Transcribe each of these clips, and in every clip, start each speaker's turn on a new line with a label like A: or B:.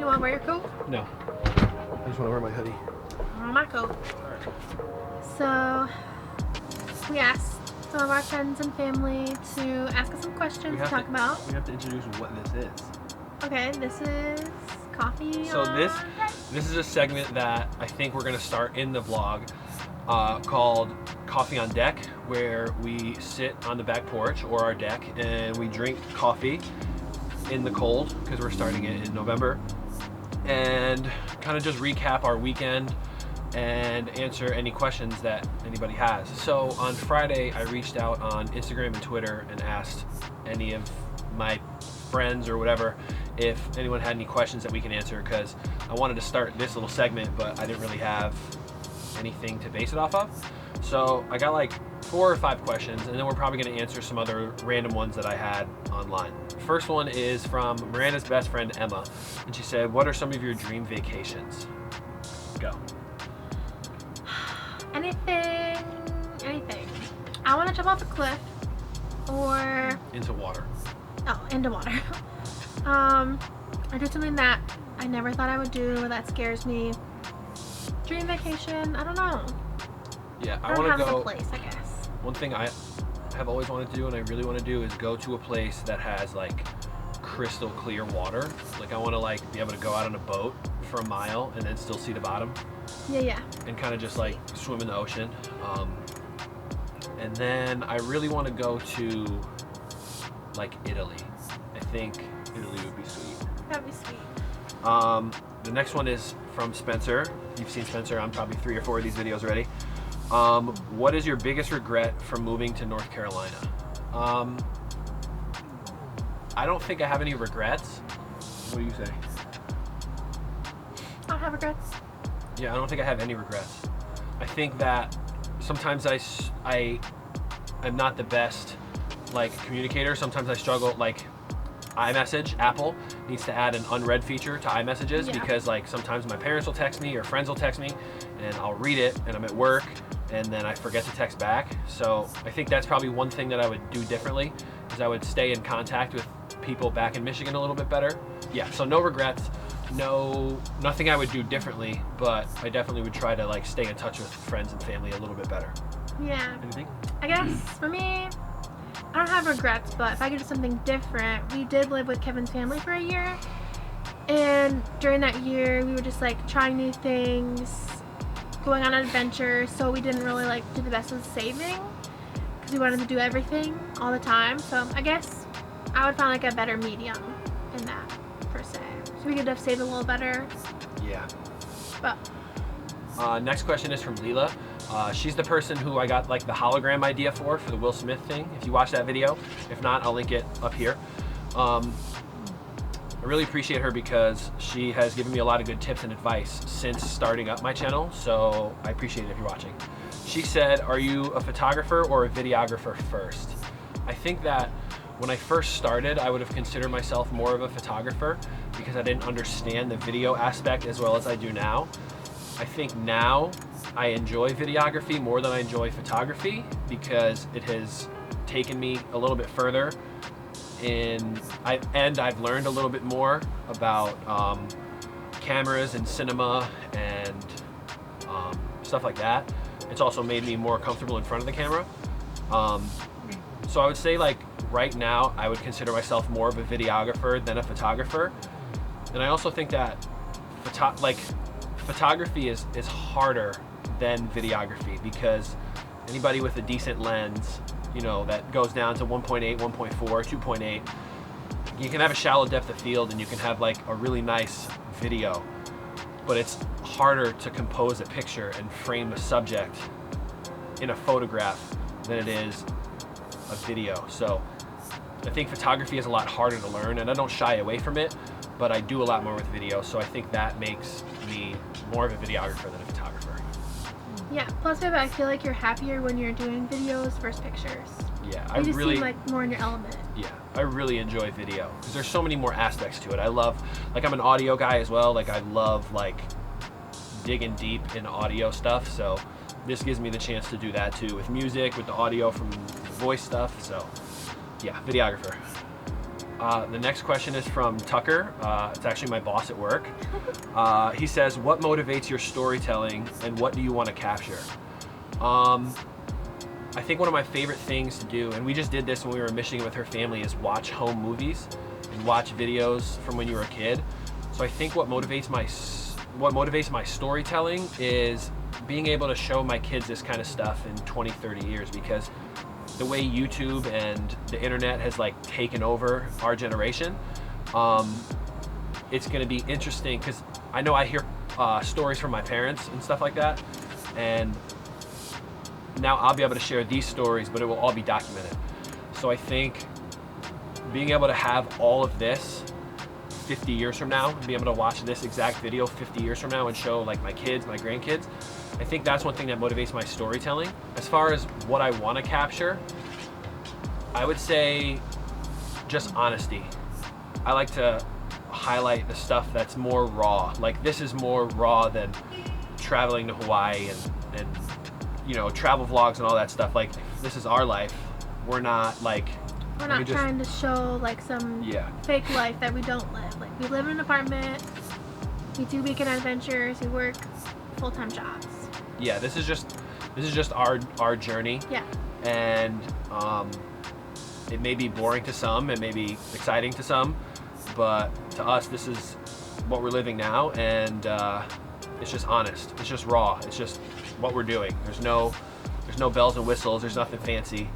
A: You want to wear your coat?
B: No. I just want to wear my hoodie.
A: I want my coat. So, we asked some of our friends and family to ask us some questions to talk about.
B: We have to introduce what this is.
A: Okay, this is coffee.
B: So this is a segment that I think we're going to start in the vlog called Coffee on Deck, where we sit on the back porch or our deck and we drink coffee in the cold because we're starting it in November, and kind of just recap our weekend and answer any questions that anybody has. So on Friday, I reached out on Instagram and Twitter and asked any of my friends or whatever if anyone had any questions that we can answer, because I wanted to start this little segment, but I didn't really have anything to base it off of. So I got like 4 or 5 questions, and then we're probably going to answer some other random ones that I had online. First one is from Miranda's best friend, Emma, and she said, what are some of your dream vacations? Go.
A: Anything. I want to jump off a cliff or
B: Into water.
A: into water. I do something that I never thought I would do, or that scares me. Dream vacation, I don't know.
B: Yeah,
A: I want to go. A place, I guess.
B: One thing I have always wanted to do and I really want to do is go to a place that has like crystal clear water. Like I want to like be able to go out on a boat for a mile and then still see the bottom.
A: Yeah.
B: And kind of just like swim in the ocean. And then I really want to go to like Italy. I think Italy would be sweet.
A: That'd be sweet.
B: The next one is from Spencer. You've seen Spencer on probably 3 or 4 of these videos already. What is your biggest regret from moving to North Carolina? I don't think I have any regrets. What do you say?
A: I don't have regrets.
B: Yeah, I don't think I have any regrets. I think that sometimes I am not the best like communicator. Sometimes I struggle. Like iMessage, Apple needs to add an unread feature to iMessages, because like sometimes my parents will text me or friends will text me and I'll read it and I'm at work and then I forget to text back. So I think that's probably one thing that I would do differently, is I would stay in contact with people back in Michigan a little bit better. Yeah, so no regrets, nothing I would do differently, but I definitely would try to like stay in touch with friends and family a little bit better.
A: Yeah.
B: Anything?
A: I guess for me, I don't have regrets, but if I could do something different, we did live with Kevin's family for a year, and during that year we were just like trying new things, going on adventures, so we didn't really like do the best with saving because we wanted to do everything all the time. So I guess I would find like a better medium in that, per se, so we could have saved a little better.
B: Yeah.
A: But
B: next question is from Leela. She's the person who I got like the hologram idea for the Will Smith thing. If you watch that video, if not, I'll link it up here. I really appreciate her because she has given me a lot of good tips and advice since starting up my channel, so I appreciate it if you're watching. She said, are you a photographer or a videographer first? I think that when I first started, I would have considered myself more of a photographer because I didn't understand the video aspect as well as I do now. I think now I enjoy videography more than I enjoy photography because it has taken me a little bit further and I've learned a little bit more about cameras and cinema and stuff like that. It's also made me more comfortable in front of the camera. So I would say like right now I would consider myself more of a videographer than a photographer. And I also think that photography is harder than videography because anybody with a decent lens, you know, that goes down to 1.8, 1.4, 2.8, you can have a shallow depth of field and you can have like a really nice video, but it's harder to compose a picture and frame a subject in a photograph than it is a video. So I think photography is a lot harder to learn, and I don't shy away from it, but I do a lot more with video, so I think that makes me more of a videographer than a photographer.
A: yeah, plus I feel like you're happier when you're doing videos versus pictures.
B: Yeah,
A: you just seem like more in your element.
B: Yeah, I really enjoy video because there's so many more aspects to it. I love, like I'm an audio guy as well, like I love like digging deep in audio stuff, so this gives me the chance to do that too with music, with the audio from voice stuff, so yeah, videographer. The next question is from Tucker. It's actually my boss at work. He says, what motivates your storytelling and what do you want to capture? I think one of my favorite things to do, and we just did this when we were in Michigan with her family, is watch home movies and watch videos from when you were a kid. So I think what motivates my storytelling is being able to show my kids this kind of stuff in 20, 30 years, because the way YouTube and the internet has like taken over our generation, it's going to be interesting, because I know I hear stories from my parents and stuff like that, and now I'll be able to share these stories, but it will all be documented. So I think being able to have all of this 50 years from now, and be able to watch this exact video 50 years from now and show like my kids, my grandkids, I think that's one thing that motivates my storytelling. As far as what I want to capture, I would say just honesty. I like to highlight the stuff that's more raw. Like, this is more raw than traveling to Hawaii and you know, travel vlogs and all that stuff. Like, this is our life. We're not like,
A: we're not trying to show like some fake life that we don't live. Like, we live in an apartment, we do weekend adventures, we work full-time jobs.
B: Yeah, this is just our journey.
A: Yeah.
B: And it may be boring to some, it may be exciting to some, but to us, this is what we're living now, and it's just honest. It's just raw. It's just what we're doing. There's no bells and whistles. There's nothing fancy.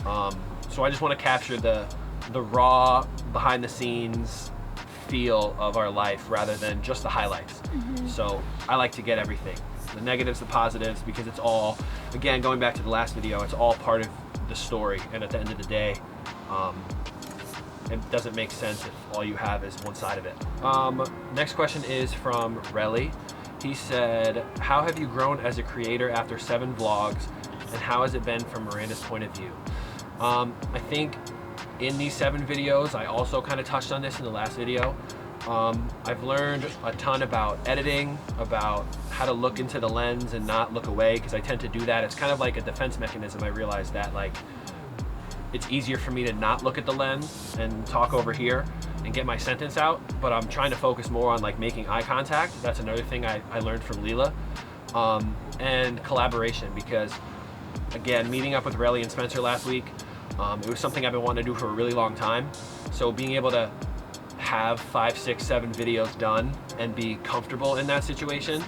B: So I just want to capture the raw, behind the scenes feel of our life rather than just the highlights.
A: Mm-hmm.
B: So I like to get everything, the negatives, the positives, because it's all, again, going back to the last video, it's all part of the story. And at the end of the day, it doesn't make sense if all you have is one side of it. Next question is from Relly. He said, how have you grown as a creator after 7 vlogs, and how has it been from Miranda's point of view? I think in these 7 videos, I also kind of touched on this in the last video. I've learned a ton about editing, about how to look into the lens and not look away, because I tend to do that. It's kind of like a defense mechanism. I realized that, like, it's easier for me to not look at the lens and talk over here and get my sentence out, but I'm trying to focus more on like making eye contact. That's another thing I learned from Leela. And collaboration, because again, meeting up with Relly and Spencer last week, it was something I've been wanting to do for a really long time. So being able to have 5, 6, 7 videos done and be comfortable in that situation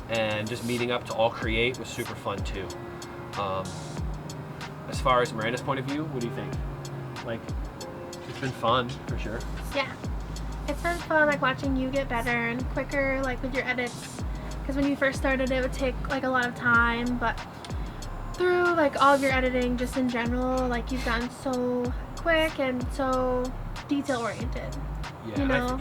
B: and just meeting up to all create was super fun too. As far as Miranda's point of view, what do you think? Like, it's been fun for sure.
A: Yeah, it's been fun, like watching you get better and quicker, like with your edits, because when you first started it would take like a lot of time, but through like all of your editing just in general, like you've gotten so quick and so detail oriented.
B: Yeah,
A: you know?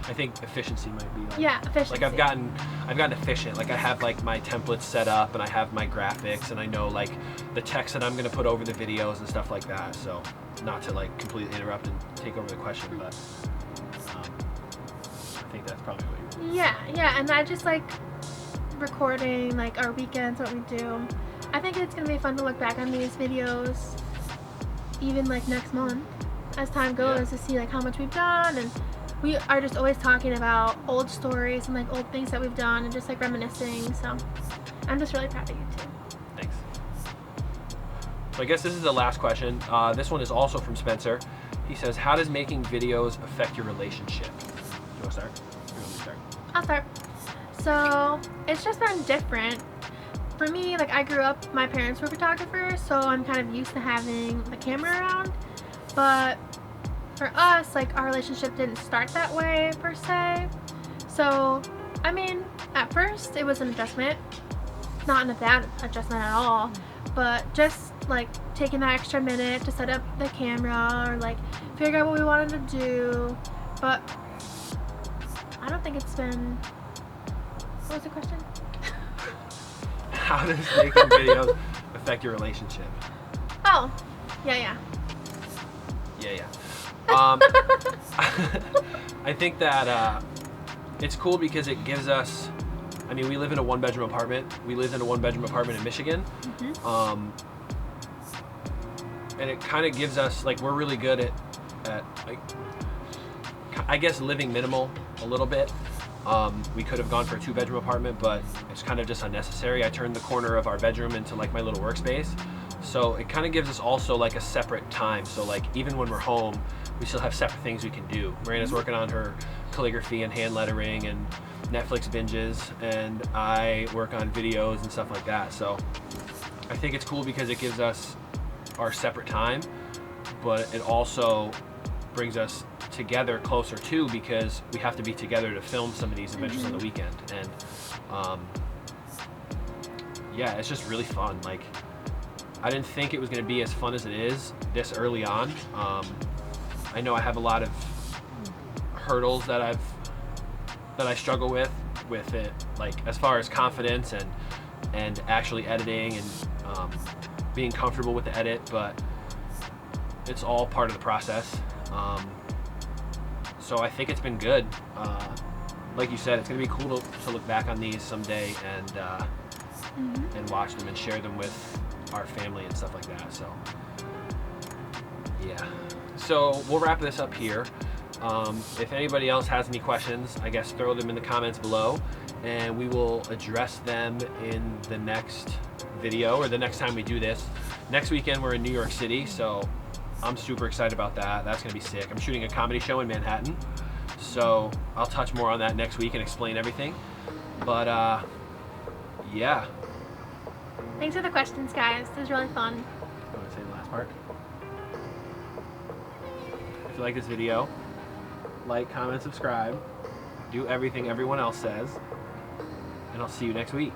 B: I think efficiency might be like,
A: yeah, efficiency.
B: Like I've gotten efficient. Like I have like my templates set up and I have my graphics and I know like the text that I'm gonna put over the videos and stuff like that. So not to like completely interrupt and take over the question, but I think that's probably what you're doing.
A: Yeah, and I just like recording like our weekends, what we do. I think it's gonna be fun to look back on these videos even like next month as time goes, to see like how much we've done, and we are just always talking about old stories and like old things that we've done and just like reminiscing. So I'm just really proud of you too.
B: Thanks. So I guess this is the last question. This one is also from Spencer. He says, how does making videos affect your relationship? Do you want to start? Or you want me to start?
A: I'll start. So it's just been different. For me, like I grew up, my parents were photographers, so I'm kind of used to having the camera around. But for us, like our relationship didn't start that way per se. So, I mean, at first it was an adjustment. Not in a bad adjustment at all, but just like taking that extra minute to set up the camera or like figure out what we wanted to do. But I don't think it's been, what was the question?
B: How does making videos affect your relationship?
A: Oh, yeah.
B: I think that it's cool because it gives us, I mean, we live in a 1-bedroom apartment. We lived in a 1-bedroom apartment in Michigan.
A: Mm-hmm.
B: And it kind of gives us, like, we're really good at at like, I guess living minimal a little bit. We could have gone for a 2-bedroom apartment, but it's kind of just unnecessary. I turned the corner of our bedroom into like my little workspace. So it kind of gives us also like a separate time. So like even when we're home, we still have separate things we can do. Miranda's working on her calligraphy and hand lettering and Netflix binges, and I work on videos and stuff like that. So I think it's cool because it gives us our separate time, but it also brings us together closer too, because we have to be together to film some of these adventures on the weekend. And yeah, it's just really fun. Like, I didn't think it was going to be as fun as it is this early on. I know I have a lot of hurdles that I struggle with it, like as far as confidence and actually editing and being comfortable with the edit, but it's all part of the process. So I think it's been good. Like you said, it's gonna be cool to look back on these someday and watch them and share them with our family and stuff like that. So yeah, so we'll wrap this up here. If anybody else has any questions, I guess throw them in the comments below, and we will address them in the next video or the next time we do this. Next weekend we're in New York City, so I'm super excited about that. That's gonna be sick. I'm shooting a comedy show in Manhattan, so I'll touch more on that next week and explain everything. But yeah.
A: Thanks for the questions, guys. This was really fun.
B: You want to say the last part? If you like this video, like, comment, subscribe, do everything everyone else says, and I'll see you next week.